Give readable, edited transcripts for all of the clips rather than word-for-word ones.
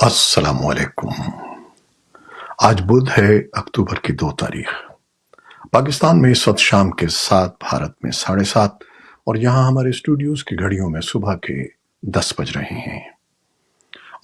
السلام علیکم۔ آج بدھ ہے، اکتوبر کی 2 تاریخ۔ پاکستان میں اس وقت شام کے 7، بھارت میں 7:30 اور یہاں ہمارے اسٹوڈیوز کی گھڑیوں میں صبح کے 10 بج رہے ہیں۔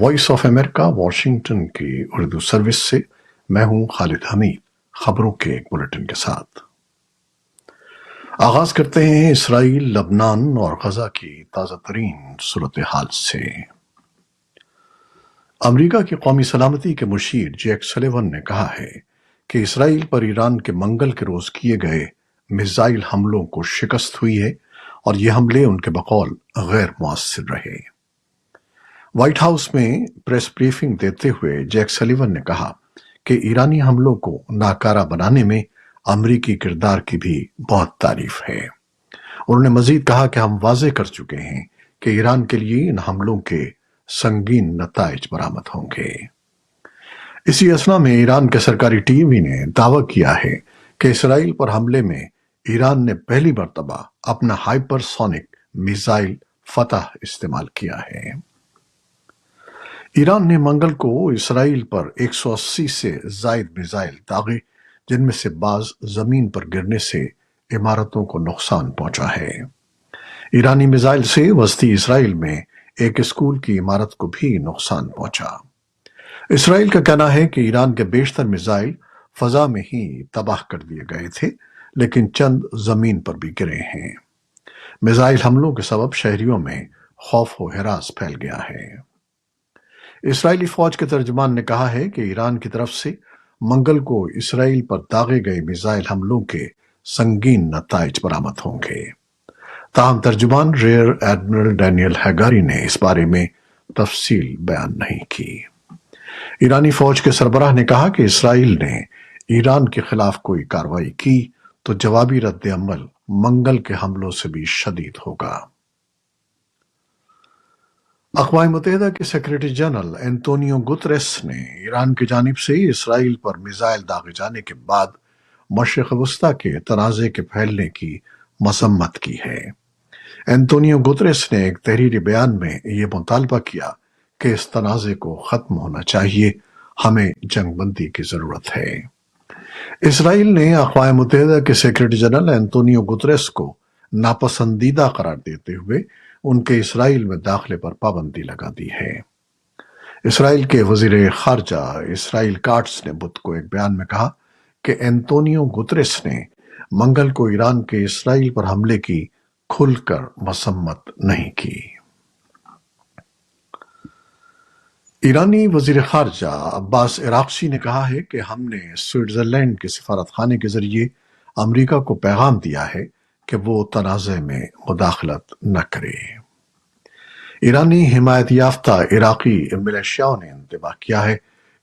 وائس آف امریکہ واشنگٹن کی اردو سروس سے میں ہوں خالد حمید، خبروں کے ایک بلٹن کے ساتھ۔ آغاز کرتے ہیں اسرائیل، لبنان اور غزہ کی تازہ ترین صورتحال سے۔ امریکہ کی قومی سلامتی کے مشیر جیک سلیون نے کہا ہے کہ اسرائیل پر ایران کے منگل کے روز کیے گئے میزائل حملوں کو شکست ہوئی ہے اور یہ حملے ان کے بقول غیر مؤثر رہے۔ وائٹ ہاؤس میں پریس بریفنگ دیتے ہوئے جیک سلیون نے کہا کہ ایرانی حملوں کو ناکارہ بنانے میں امریکی کردار کی بھی بہت تعریف ہے۔ انہوں نے مزید کہا کہ ہم واضح کر چکے ہیں کہ ایران کے لیے ان حملوں کے سنگین نتائج برآمد ہوں گے۔ اسی اثنا میں ایران کے سرکاری ٹی وی نے دعویٰ کیا ہے کہ اسرائیل پر حملے میں ایران نے پہلی مرتبہ اپنا ہائپر سونک میزائل فتح استعمال کیا ہے۔ ایران نے منگل کو اسرائیل پر 180 سے زائد میزائل داغے، جن میں سے بعض زمین پر گرنے سے عمارتوں کو نقصان پہنچا ہے۔ ایرانی میزائل سے وسطی اسرائیل میں ایک اسکول کی عمارت کو بھی نقصان پہنچا۔ اسرائیل کا کہنا ہے کہ ایران کے بیشتر میزائل فضا میں ہی تباہ کر دیے گئے تھے، لیکن چند زمین پر بھی گرے ہیں۔ میزائل حملوں کے سبب شہریوں میں خوف و ہراس پھیل گیا ہے۔ اسرائیلی فوج کے ترجمان نے کہا ہے کہ ایران کی طرف سے منگل کو اسرائیل پر داغے گئے میزائل حملوں کے سنگین نتائج برآمد ہوں گے۔ تاہم ترجمان ریئر ایڈمرل ڈینیل ہیگاری نے اس بارے میں تفصیل بیان نہیں کی۔ ایرانی فوج کے سربراہ نے کہا کہ اسرائیل نے ایران کے خلاف کوئی کارروائی کی تو جوابی رد عمل منگل کے حملوں سے بھی شدید ہوگا۔ اقوام متحدہ کے سیکرٹری جنرل اینٹونیو گتریس نے ایران کی جانب سے اسرائیل پر میزائل داغے جانے کے بعد مشرق وسطیٰ کے تنازع کے پھیلنے کی مذمت کی ہے۔ اینٹونیو گتریس نے ایک تحریری بیان میں یہ مطالبہ کیا کہ اس تنازع کو ختم ہونا چاہیے، ہمیں جنگ بندی کی ضرورت ہے۔ اسرائیل نے اقوام متحدہ کے سیکرٹری جنرل اینٹونیو گتریس کو ناپسندیدہ قرار دیتے ہوئے ان کے اسرائیل میں داخلے پر پابندی لگا دی ہے۔ اسرائیل کے وزیر خارجہ اسرائیل کاٹز نے بدھ کو ایک بیان میں کہا کہ اینٹونیو گتریس نے منگل کو ایران کے اسرائیل پر حملے کی کھل کر مذمت نہیں کی۔ ایرانی وزیر خارجہ عباس عراقچی نے کہا ہے کہ ہم نے سوئٹزرلینڈ کے سفارت خانے کے ذریعے امریکہ کو پیغام دیا ہے کہ وہ تنازع میں مداخلت نہ کرے۔ ایرانی حمایت یافتہ عراقی ملیشیاؤں نے انتباہ کیا ہے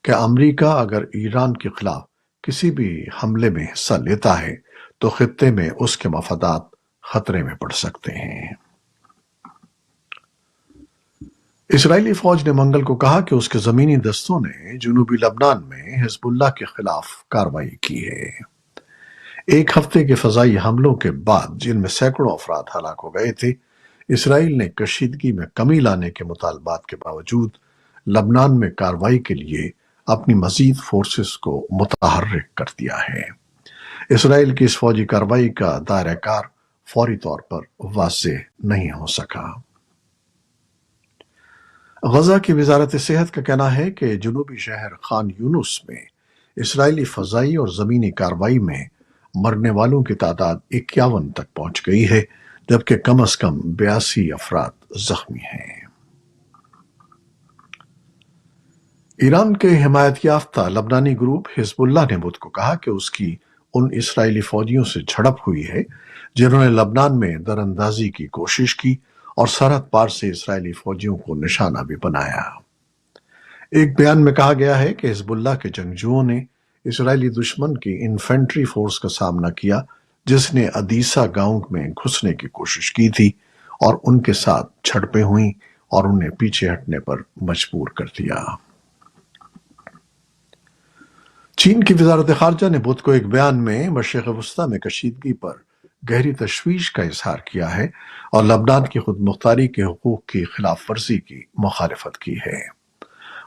کہ امریکہ اگر ایران کے خلاف کسی بھی حملے میں حصہ لیتا ہے تو خطے میں اس کے مفادات خطرے میں پڑ سکتے ہیں۔ اسرائیلی فوج نے منگل کو کہا کہ اس کے زمینی دستوں نے جنوبی لبنان میں حزب اللہ کے خلاف کارروائی کی ہے۔ ایک ہفتے کے فضائی حملوں کے بعد، جن میں سینکڑوں افراد ہلاک ہو گئے تھے، اسرائیل نے کشیدگی میں کمی لانے کے مطالبات کے باوجود لبنان میں کارروائی کے لیے اپنی مزید فورسز کو متحرک کر دیا ہے۔ اسرائیل کی اس فوجی کارروائی کا دائرہ کار فوری طور پر واضح نہیں ہو سکا۔ غزہ کی وزارت صحت کا کہنا ہے کہ جنوبی شہر خان یونس میں اسرائیلی فضائی اور زمینی کارروائی میں مرنے والوں کی تعداد 51 تک پہنچ گئی ہے، جبکہ کم از کم 82 افراد زخمی ہیں۔ ایران کے حمایت یافتہ لبنانی گروپ حزب اللہ نے بدھ کو کہا کہ اس کی ان اسرائیلی فوجیوں سے جھڑپ ہوئی ہے جنہوں نے لبنان میں در اندازی کی کوشش کی اور سرحد پار سے اسرائیلی فوجیوں کو نشانہ بھی بنایا۔ ایک بیان میں کہا گیا ہے کہ حزب اللہ کے جنگجوؤں نے اسرائیلی دشمن کی انفینٹری فورس کا سامنا کیا جس نے ادیسا گاؤں میں گھسنے کی کوشش کی تھی اور ان کے ساتھ جھڑپیں ہوئیں اور انہیں پیچھے ہٹنے پر مجبور کر دیا۔ چین کی وزارت خارجہ نے بدھ کو ایک بیان میں مشرق وسطیٰ میں کشیدگی پر گہری تشویش کا اظہار کیا ہے اور لبنان کی خود مختاری کے حقوق کی خلاف ورزی کی مخالفت کی ہے۔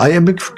IMF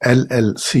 LLC,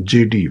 JD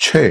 6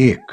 1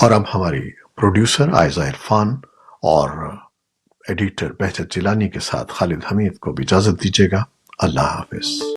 اور اب ہماری پروڈیوسر عائزہ عرفان اور ایڈیٹر بہجت جیلانی کے ساتھ خالد حمید کو بھی اجازت دیجیے گا۔ اللہ حافظ۔